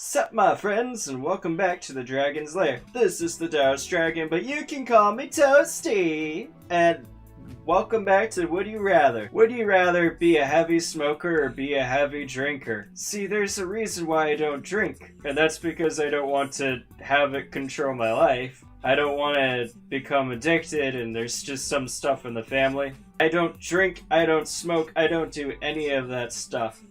Sup my friends, and welcome back to the Dragon's Lair. This is the Taoist Dragon, but you can call me Toasty! And welcome back to Would You Rather. Would you rather be a heavy smoker or be a heavy drinker? See, there's a reason why I don't drink, and that's because I don't want to have it control my life. I don't want to become addicted, and there's just some stuff in the family. I don't drink, I don't smoke, I don't do any of that stuff,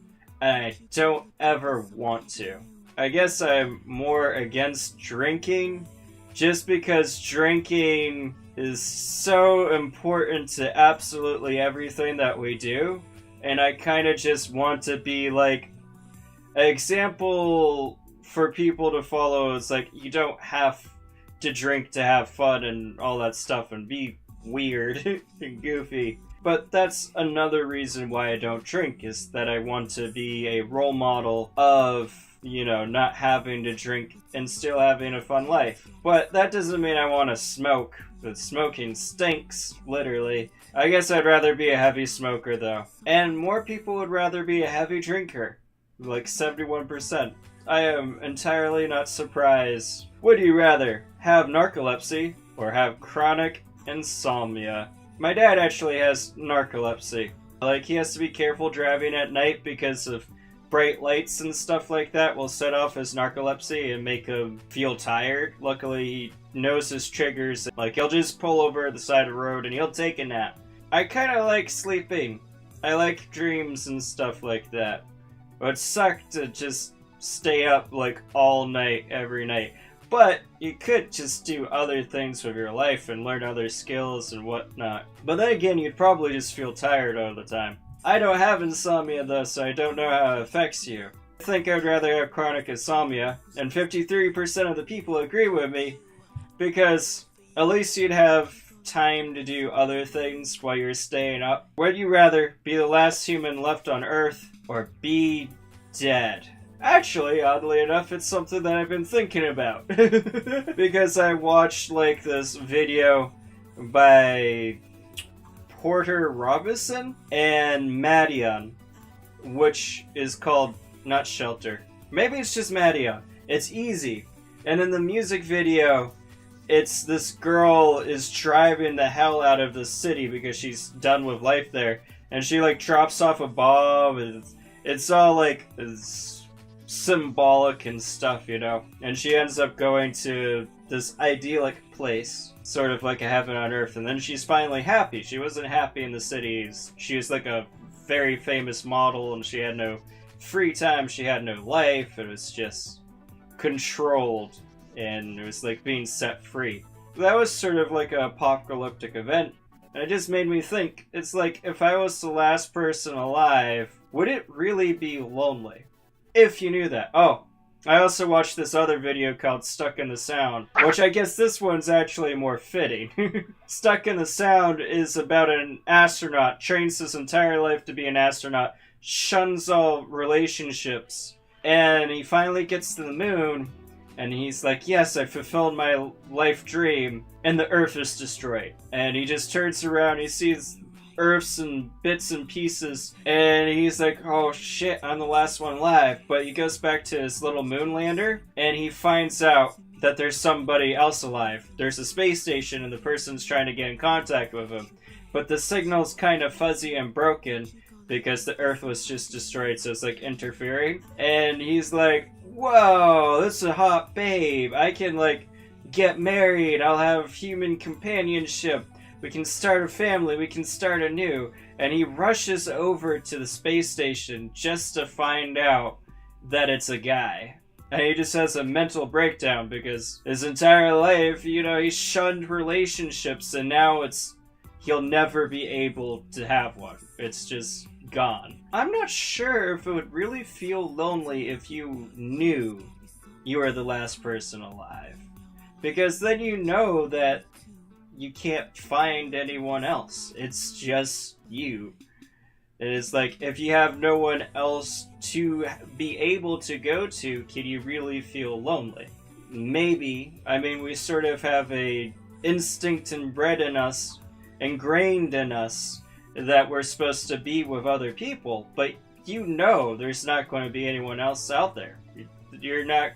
and I don't ever want to. I guess I'm more against drinking, just because drinking is so important to absolutely everything that we do, and I kind of just want to be like, an example for people to follow is like, you don't have to drink to have fun and all that stuff and be weird and goofy. But that's another reason why I don't drink, is that I want to be a role model of, you know, not having to drink and still having a fun life. But that doesn't mean I want to smoke, but smoking stinks, literally. I guess I'd rather be a heavy smoker, though. And more people would rather be a heavy drinker, like 71%. I am entirely not surprised. Would you rather have narcolepsy or have chronic insomnia? My dad actually has narcolepsy. Like, he has to be careful driving at night because of bright lights and stuff like that will set off his narcolepsy and make him feel tired. Luckily, he knows his triggers. Like, he'll just pull over the side of the road and he'll take a nap. I kind of like sleeping. I like dreams and stuff like that. It would suck to just stay up, like, all night, every night. But you could just do other things with your life and learn other skills and whatnot. But then again, you'd probably just feel tired all the time. I don't have insomnia though, so I don't know how it affects you. I think I'd rather have chronic insomnia, and 53% of the people agree with me, because at least you'd have time to do other things while you're staying up. Would you rather be the last human left on Earth, or be dead? Actually, oddly enough, it's something that I've been thinking about. Because I watched, like, this video by Porter Robinson and Madion, which is called, not Shelter. Maybe it's just Madion. It's easy. And in the music video, it's this girl is driving the hell out of the city because she's done with life there. And she, like, drops off a bomb, and it's all, like, it's symbolic and stuff, you know. And she ends up going to this idyllic place, sort of like a heaven on earth, and then she's finally happy. She wasn't happy in the cities. She was like a very famous model, and she had no free time, she had no life. It was just controlled, and it was like being set free. That was sort of like an apocalyptic event, and it just made me think, it's like, if I was the last person alive, would it really be lonely? If you knew that. Oh, I also watched this other video called Stuck in the Sound, which I guess this one's actually more fitting. Stuck in the Sound is about an astronaut, trains his entire life to be an astronaut, shuns all relationships, and he finally gets to the moon, and he's like, yes, I fulfilled my life dream, and the Earth is destroyed. And he just turns around, he sees Earths and bits and pieces, and he's like, oh shit, I'm the last one alive. But he goes back to his little moon lander, and he finds out that there's somebody else alive. There's a space station, and the person's trying to get in contact with him. But the signal's kind of fuzzy and broken, because the Earth was just destroyed, so it's like interfering. And he's like, whoa, this is a hot babe. I can, like, get married. I'll have human companionship. We can start a family, we can start anew. And he rushes over to the space station just to find out that it's a guy. And he just has a mental breakdown because his entire life, you know, he shunned relationships, and now he'll never be able to have one. It's just gone. I'm not sure if it would really feel lonely if you knew you were the last person alive. Because then you know that you can't find anyone else. It's just you. It's like, if you have no one else to be able to go to, can you really feel lonely? Maybe. I mean, we sort of have a instinct ingrained in us, that we're supposed to be with other people, but you know there's not going to be anyone else out there. you're not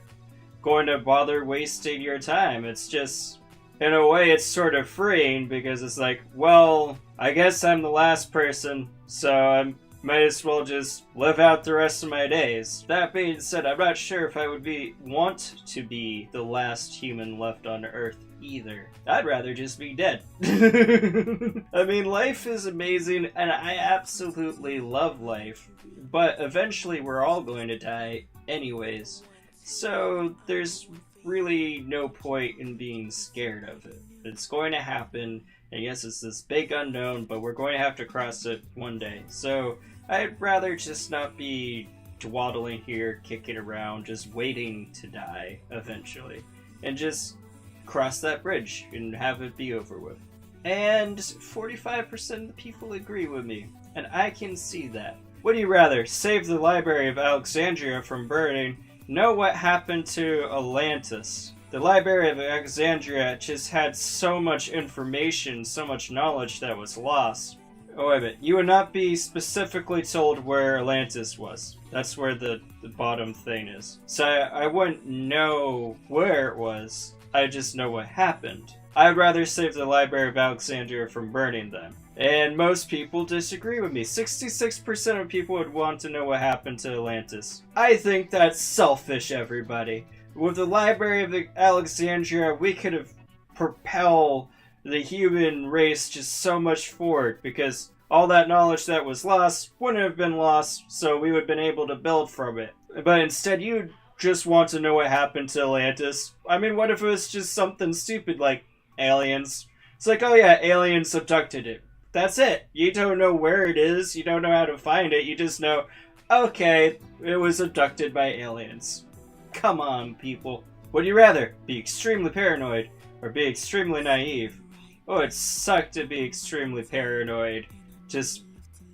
going to bother wasting your time. It's just, in a way, it's sort of freeing because it's like, well, I guess I'm the last person, so I might as well just live out the rest of my days. That being said, I'm not sure if I would want to be the last human left on Earth either. I'd rather just be dead. I mean, life is amazing, and I absolutely love life, but eventually we're all going to die anyways. So there's really no point in being scared of it. It's going to happen, and yes, it's this big unknown, but we're going to have to cross it one day. So I'd rather just not be dwaddling here, kicking around, just waiting to die eventually, and just cross that bridge and have it be over with. And 45% of the people agree with me, and I can see that. Would you rather save the Library of Alexandria from burning, know what happened to Atlantis? The Library of Alexandria just had so much information, so much knowledge that was lost. Oh, wait a minute. You would not be specifically told where Atlantis was. That's where the bottom thing is. So I wouldn't know where it was. I just know what happened. I'd rather save the Library of Alexandria from burning them. And most people disagree with me. 66% of people would want to know what happened to Atlantis. I think that's selfish, everybody. With the Library of Alexandria, we could have propelled the human race just so much forward, because all that knowledge that was lost wouldn't have been lost, so we would have been able to build from it. But instead, you just want to know what happened to Atlantis. I mean, what if it was just something stupid like aliens? It's like, oh yeah, aliens abducted it. That's it. You don't know where it is, you don't know how to find it, you just know, okay, it was abducted by aliens. Come on, people. Would you rather be extremely paranoid or be extremely naive? Oh, it sucked to be extremely paranoid. Just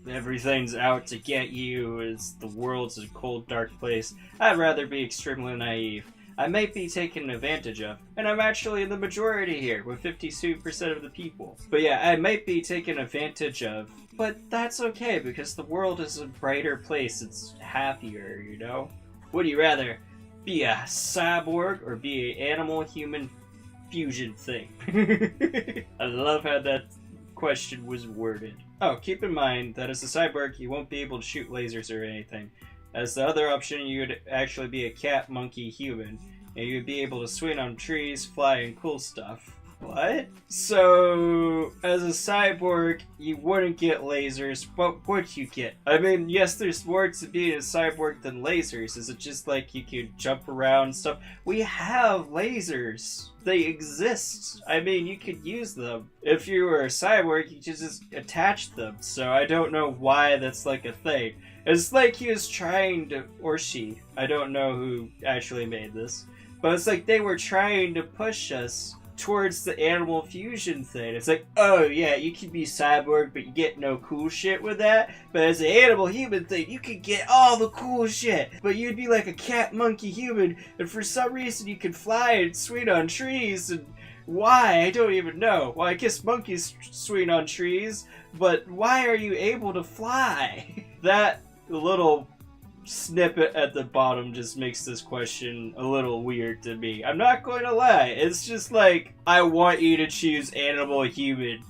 everything's out to get you, the world's a cold, dark place. I'd rather be extremely naive. I might be taken advantage of, and I'm actually in the majority here, with 52% of the people. But yeah, I might be taken advantage of, but that's okay, because the world is a brighter place, it's happier, you know? Would you rather be a cyborg or be an animal-human fusion thing? I love how that question was worded. Oh, keep in mind that as a cyborg, you won't be able to shoot lasers or anything. As the other option, you would actually be a cat, monkey, human, and you'd be able to swing on trees, fly, and cool stuff. What? So, as a cyborg, you wouldn't get lasers. What would you get? I mean, yes, there's more to being a cyborg than lasers. Is it just like you could jump around and stuff? We have lasers. They exist. I mean, you could use them. If you were a cyborg, you could just attach them. So I don't know why that's like a thing. It's like he was trying to, or she, I don't know who actually made this, but it's like they were trying to push us towards the animal fusion thing. It's like, oh yeah, you can be cyborg, but you get no cool shit with that. But as an animal human thing, you could get all the cool shit. But you'd be like a cat, monkey, human, and for some reason you could fly and swing on trees, and why? I don't even know. Well, I guess monkeys swing on trees, but why are you able to fly? That little snippet at the bottom just makes this question a little weird to me. I'm not going to lie. It's just like, I want you to choose animal, human.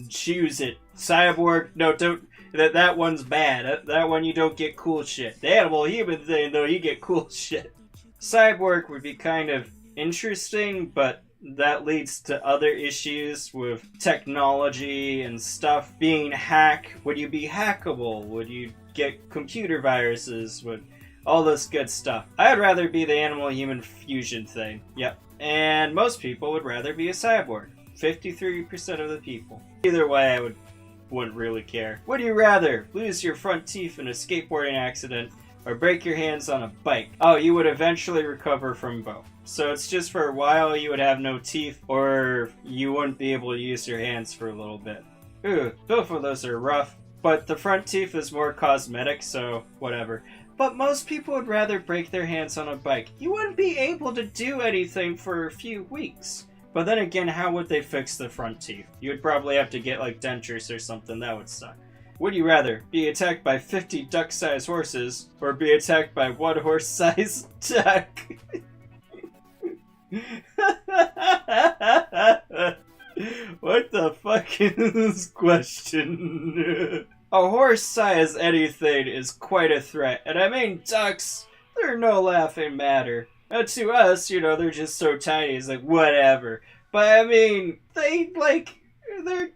Choose it. Cyborg, no, don't. That one's bad. That one you don't get cool shit. The animal, human thing, though, you get cool shit. Cyborg would be kind of interesting, but that leads to other issues with technology and stuff. Being hacked, would you be hackable? Would you get computer viruses? Would all this good stuff? I'd rather be the animal-human fusion thing. Yep. And most people would rather be a cyborg. 53% of the people. Either way, I wouldn't really care. Would you rather lose your front teeth in a skateboarding accident or break your hands on a bike? Oh, you would eventually recover from both. So it's just for a while you would have no teeth, or you wouldn't be able to use your hands for a little bit. Ooh, both of those are rough. But the front teeth is more cosmetic, so whatever. But most people would rather break their hands on a bike. You wouldn't be able to do anything for a few weeks. But then again, how would they fix the front teeth? You would probably have to get like dentures or something. That would suck. Would you rather be attacked by 50 duck-sized horses or be attacked by one horse-sized duck? What the fuck is this question? A horse-sized anything is quite a threat, and I mean ducks, they're no laughing matter. And to us, you know, they're just so tiny, it's like, whatever. But I mean, they're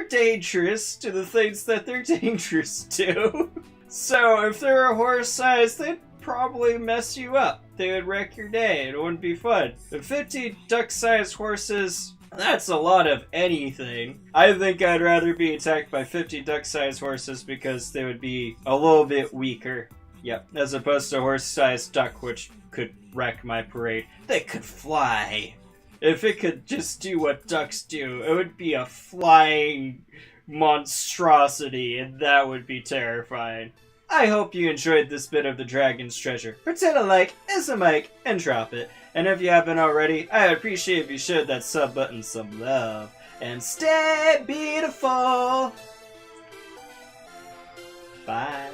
dangerous to the things that they're dangerous to. So if they're a horse-sized, they'd probably mess you up. They would wreck your day, it wouldn't be fun. The 50 duck-sized horses, that's a lot of anything. I think I'd rather be attacked by 50 duck-sized horses because they would be a little bit weaker. Yep, as opposed to a horse-sized duck, which could wreck my parade. They could fly. If it could just do what ducks do, it would be a flying monstrosity, and that would be terrifying. I hope you enjoyed this bit of the Dragon's Treasure. Pretend a like is a mic and drop it. And if you haven't already, I would appreciate if you showed that sub button some love. And stay beautiful! Bye.